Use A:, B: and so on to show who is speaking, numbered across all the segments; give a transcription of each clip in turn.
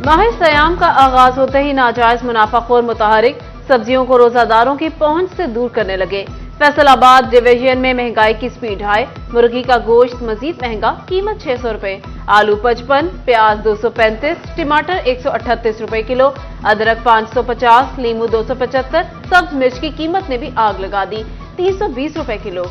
A: माह सयाम का आगाज होते ही नाजायज मुनाफाखोर मुतहरिक सब्जियों को रोजादारों की पहुंच से दूर करने लगे। फैसलाबाद डिवीजन में महंगाई की स्पीड हाई, मुर्गी का गोश्त मजीद महंगा, कीमत 600 रुपए, आलू 55, प्याज 235, टमाटर 138 रुपए किलो, अदरक 550, नींबू 275, सब्ज मिर्च की कीमत ने भी आग लगा दी, 320 रुपए किलो।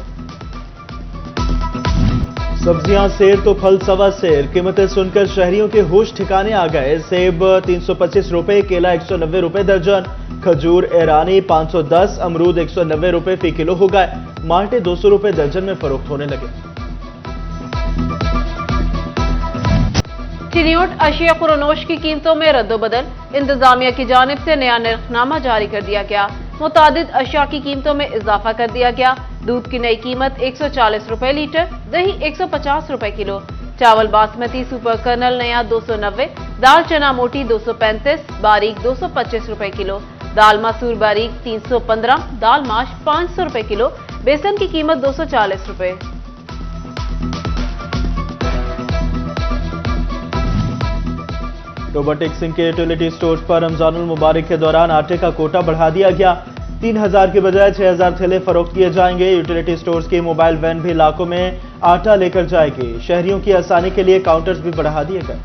B: सब्जियां सेर तो फल सवा सेर, कीमतें सुनकर शहरियों के होश ठिकाने आ गए। सेब 325 रुपए, केला 190 रुपए दर्जन, खजूर ईरानी 510, अमरूद 190 रुपए फी किलो हो गए। माल्टे 200 रुपए दर्जन में फरोख्त होने लगे।
A: चिनियोट अशिया खुरोनोश की कीमतों में रद्दोबदल, इंतजामिया की जानिब से नया निर्खनामा जारी कर दिया गया। मुतादिद अशिया की कीमतों में इजाफा कर दिया गया। दूध की नई कीमत 140 रुपए लीटर, दही 150 रुपए किलो, चावल बासमती सुपर कर्नल नया 290, दाल चना मोटी 235, बारीक 225 रुपए किलो, दाल मसूर बारीक 315, दाल माश 500 रुपए किलो, बेसन की कीमत 240 रुपए।
B: रोबोटिक सिंह के यूटिलिटी स्टोर्स पर रमजानुल मुबारक के दौरान आटे का कोटा बढ़ा दिया गया। 3000 के बजाय 6000 थैले फरोख्त किए जाएंगे। यूटिलिटी स्टोर्स की मोबाइल वैन भी इलाकों में आटा लेकर जाएगी। शहरियों की आसानी के लिए काउंटर्स भी बढ़ा दिए गए।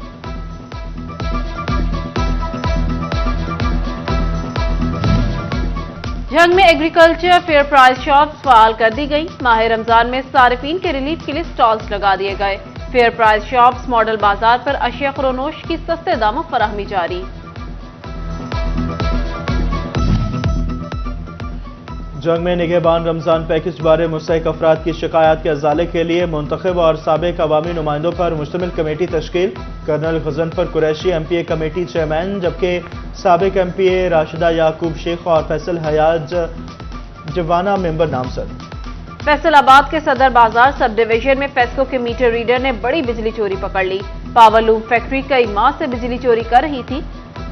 A: जंग में एग्रीकल्चर फेयर प्राइस शॉप्स फाल कर दी गई। माह रमजान में सारिफीन के रिलीफ के लिए स्टॉल्स लगा दिए गए। फेयर प्राइस शॉप्स मॉडल बाजार पर अशिया खुरोनोश की सस्ते दामों फराहमी जारी।
B: जंग में निगहबान रमजान पैकेज बारे मुस्तहिक अफराद की शिकायत के अजाले के लिए मुंतखब और साबिक अवामी नुमाइंदों पर मुश्तमिल कमेटी तश्कील। Colonel Ghazanfar Qureshi MPA committee chairman, जबकि साबिक MPA राशिदा याकूब शेख और फैसल हयाज जवाना मेंबर नामजद।
A: फैसलाबाद के सदर बाजार सब डिवीजन में फेस्को के मीटर रीडर ने बड़ी बिजली चोरी पकड़ ली। पावर लूम फैक्ट्री कई माह से बिजली चोरी कर रही थी।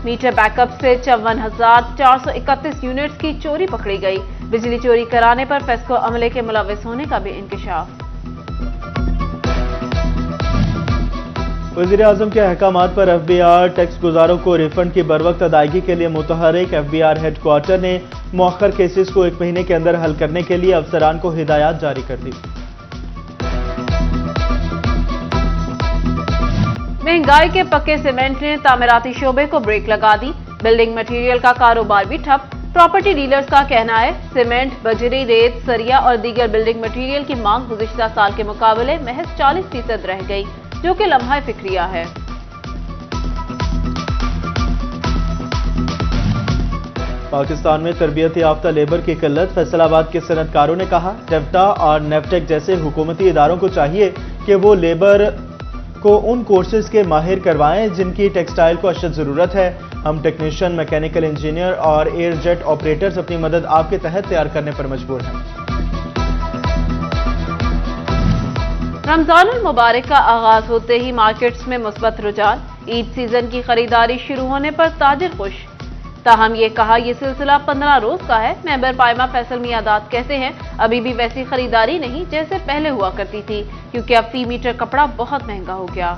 A: मीटर बैकअप से 54,431 यूनिट्स की चोरी पकड़ी गई। बिजली चोरी कराने पर फेस्को अमले के मुलविस होने का भी इंकशाफ।
B: वज़ीर आज़म के अहकामात पर FBR टैक्स गुजारों को रिफंड की बरवक्त अदायगी के लिए मुतहरिक। FBR हेडक्वार्टर ने मौखर केसेस को 1 महीने के अंदर हल करने के लिए अफसरान को हिदायत जारी कर दी।
A: महंगाई के पक्के सीमेंट ने तामीराती शोबे को ब्रेक लगा दी। बिल्डिंग मटेरियल का कारोबार भी ठप। प्रॉपर्टी डीलर्स का कहना है सीमेंट, बजरी, रेत, सरिया और दीगर बिल्डिंग मटेरियल की मांग गुज़िश्ता साल के मुकाबले महज 40% रह गई, जो कि लम्हा फिक्रिया है।
B: पाकिस्तान में तरबियत याफ्ता लेबर की किल्लत। फैसलाबाद के सनतकारों ने कहा, नेफ्टा और नेफ्टेक जैसे हुकूमती इदारों को चाहिए कि वो लेबर को उन कोर्सेज के माहिर करवाएं जिनकी टेक्सटाइल को अशद जरूरत है। हम टेक्नीशियन, मैकेनिकल इंजीनियर और एयर जेट ऑपरेटर्स अपनी मदद आपके तहत तैयार करने पर मजबूर हैं।
A: रमजानुल मुबारक का आगाज होते ही मार्केट्स में मुस्बत रुझान। ईद सीजन की खरीदारी शुरू होने पर ताजिर खुश। ताहम ये कहा, यह सिलसिला 15 रोज का है। मेंबर पायमा फैसल मियादाद कहते हैं, अभी भी वैसी खरीदारी नहीं जैसे पहले हुआ करती थी, क्योंकि अब फी मीटर कपड़ा बहुत महंगा हो गया।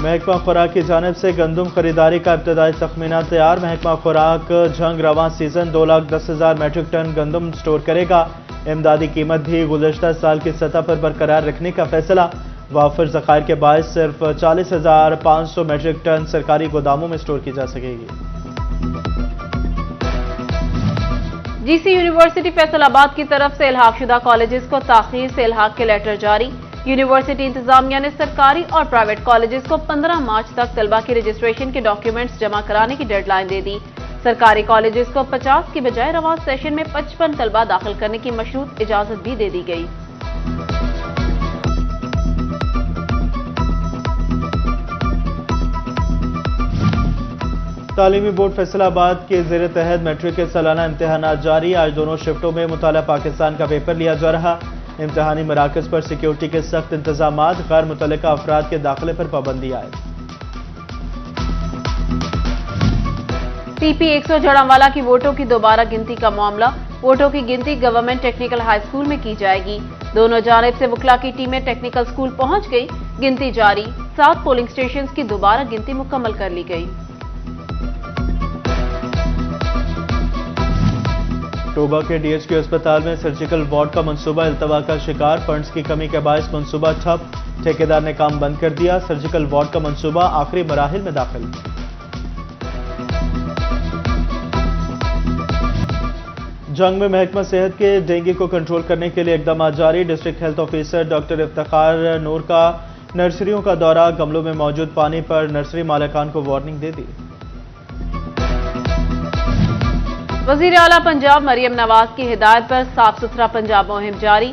B: महकमा खुराक की जानिब से गंदम खरीदारी का इब्तदाई तखमीना तैयार। महकमा खुराक जंग रवां सीजन 2,10,000 मैट्रिक टन गंदम स्टोर करेगा। इमदादी कीमत भी गुज़श्ता साल की सतह पर बरकरार रखने का फैसला। वाफर ज़खायर के बायस सिर्फ 40,500 मैट्रिक टन सरकारी गोदामों में स्टोर की जा सकेगी।
A: GC यूनिवर्सिटी फैसलाबाद की तरफ से इल्हाकशुदा कॉलेजेस को ताखीर से इल्हाक के लेटर जारी। यूनिवर्सिटी इंतजामिया ने सरकारी और प्राइवेट कॉलेजेस को 15 मार्च तक तलबा की रजिस्ट्रेशन के डॉक्यूमेंट्स जमा कराने की डेडलाइन दे दी। सरकारी कॉलेजेस को 50 की बजाय रवां सेशन में 55 तलबा दाखिल करने की मशरूत इजाजत भी दे दी गई।
B: तालीमी बोर्ड फैसलाबाद के ज़ेर तहत मैट्रिक के सालाना इम्तहानात जारी। आज दोनों शिफ्टों में मुताला पाकिस्तान का पेपर लिया जा रहा। इम्तहानी मराकज़ पर सिक्योरिटी के सख्त इंतजामात। गैर मुतल्लिका अफराद के दाखिले पर पाबंदी आए।
A: TP 100 जड़ांवाला की वोटों की दोबारा गिनती का मामला। वोटों की गिनती गवर्नमेंट टेक्निकल हाई स्कूल में की जाएगी। दोनों जानिब से वकला की टीमें टेक्निकल स्कूल पहुंच गई। गिनती जारी, 7 पोलिंग स्टेशन की दोबारा गिनती मुकम्मल कर ली गई।
B: टोबा के डीएचक्यू अस्पताल में सर्जिकल वार्ड का मंसूबा इल्तवा का शिकार, फंड्स की कमी के बायस मंसूबा ठप, ठेकेदार ने काम बंद कर दिया। सर्जिकल वार्ड का मंसूबा आखिरी मराहिल में दाखिल। जंग में महकमा सेहत के डेंगू को कंट्रोल करने के लिए इकदाम जारी। District health officer doctor Iftikhar Noor का नर्सरियों का दौरा, गमलों में मौजूद पानी पर नर्सरी मालिकान को वार्निंग दे दी।
A: वजीर आला पंजाब मरियम नवाज की हिदायत पर साफ सुथरा पंजाब मुहिम जारी।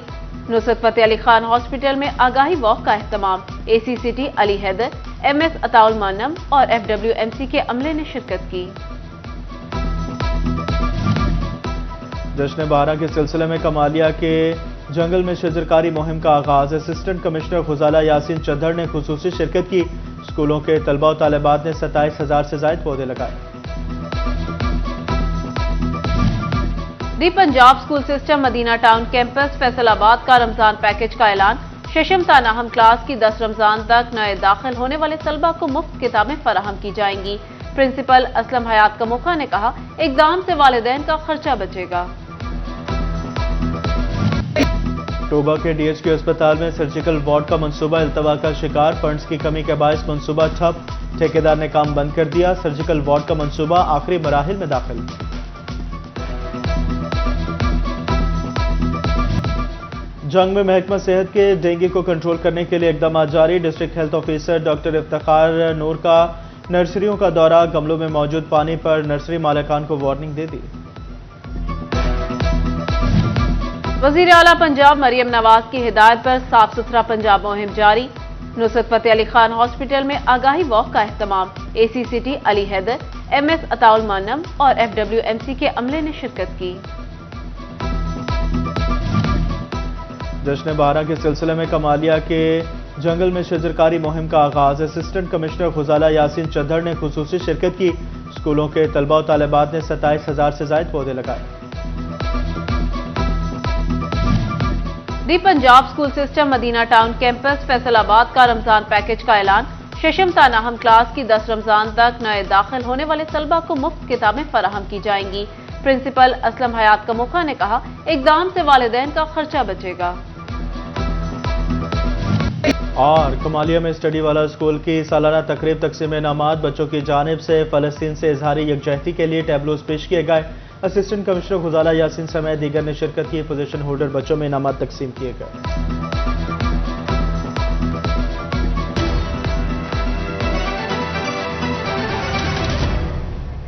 A: नुसरत फतेह अली खान हॉस्पिटल में आगाही वॉक का एहतमाम। AC city Ali Haider, MS Ataul Mannan और एफडब्ल्यूएमसी के अमले ने शिरकत की।
B: जश्न बहारा के सिलसिले में कमालिया के जंगल में शजरकारी मुहिम का आगाज। असिस्टेंट कमिश्नर खुजाला यासीन चद्दर ने खुसूसी शिरकत की। स्कूलों के तलबा और तालिबात ने 27,000 से ज्यादा पौधे लगाए।
A: The Punjab school system Madina town campus Faisalabad का रमजान पैकेज का ऐलान। शशम तानाहम क्लास की 10 रमजान तक नए दाखिल होने वाले तलबा को मुफ्त किताबें फराहम की जाएंगी। प्रिंसिपल असलम हयात कमोखा ने कहा, इकदाम से वालिदैन का खर्चा बचेगा।
B: टोबा के डीएचक्यू अस्पताल में सर्जिकल वार्ड का मंसूबा इल्तवा का शिकार, फंड्स की कमी के बायस मंसूबा ठप, ठेकेदार ने काम बंद कर दिया। सर्जिकल वार्ड का मंसूबा आखिरी मराहिल में दाखिल। जंग में महकमा सेहत के डेंगू को कंट्रोल करने के लिए इकदाम जारी। District health officer doctor Iftikhar Noor का नर्सरियों का दौरा, गमलों में मौजूद पानी पर नर्सरी मालिकान को वार्निंग दे दी।
A: वजीर आला पंजाब मरियम नवाज की हिदायत पर साफ सुथरा पंजाब मुहिम जारी। नुसरत फतेह अली खान हॉस्पिटल में आगाही वॉक का एहतमाम। AC city Ali Haider, MS Ataul Mannan और एफडब्ल्यूएमसी के अमले ने शिरकत की।
B: जश्न बहारा के सिलसिले में कमालिया के जंगल में शजरकारी मुहिम का आगाज। असिस्टेंट कमिश्नर खुजाला यासीन चद्दर ने खुसूसी शिरकत की। स्कूलों के तलबा और तालिबात ने 27,000 से ज्यादा पौधे लगाए।
A: The Punjab school system Madina town campus Faisalabad का रमजान पैकेज का ऐलान। शशम तानाहम क्लास की 10 रमजान तक नए दाखिल होने वाले तलबा को मुफ्त किताबें फराहम की जाएंगी। प्रिंसिपल असलम हयात कमोखा ने कहा, इकदाम से वालिदैन का खर्चा बचेगा।
B: और कमालिया में स्टडी वाला स्कूल की सालाना तकरीब तकसीम इनामात, बच्चों की जानिब से फलस्तीन से इजहारी यकजहती के लिए टैबलोज पेश किए गए। असिस्टेंट कमिश्नर खुजाला यासीन समेत दीगर ने शिरकत की। पोजीशन होल्डर बच्चों में इनामात तकसीम किए गए।